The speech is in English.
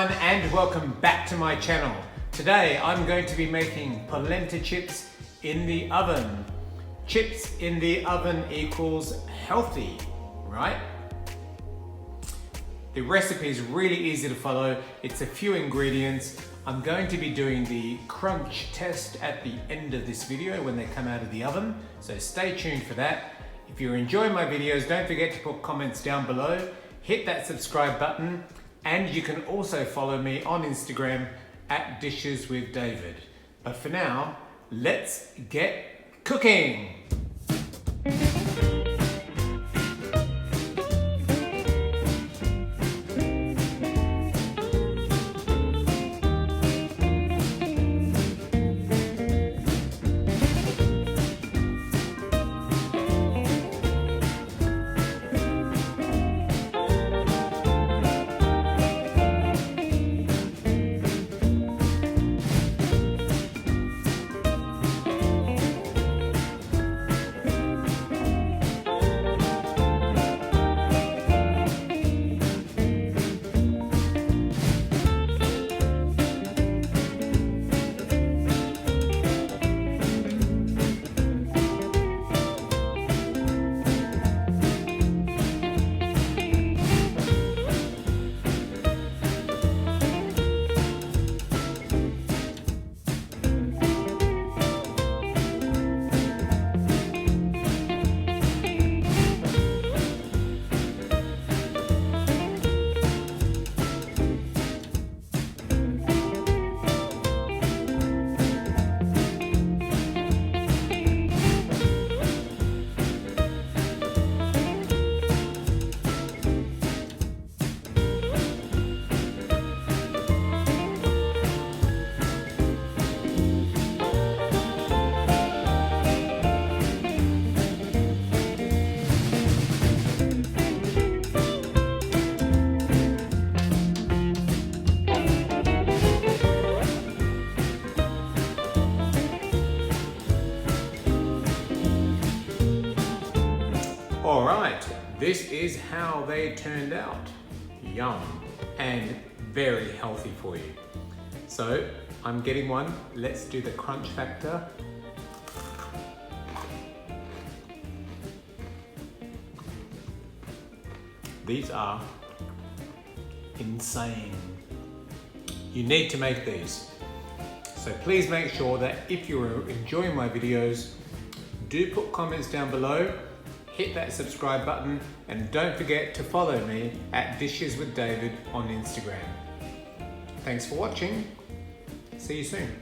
everyone and welcome back to my channel. Today I'm going to be making polenta chips in the oven. Chips in the oven equals healthy, right? The recipe is really easy to follow. It's a few ingredients. I'm going to be doing the crunch test at the end of this video when they come out of the oven, so stay tuned for that. If you're enjoying my videos, don't forget to put comments down below, hit that subscribe button, and you can also follow me on Instagram at Dishes with David. But for now, let's get cooking. Alright, this is how they turned out. Yum, and very healthy for you. So, I'm getting one. Let's do the crunch factor. These are insane. You need to make these. So please make sure that if you're enjoying my videos, do put comments down below, hit that subscribe button, and don't forget to follow me at Dishes with David on Instagram. Thanks for watching. See you soon.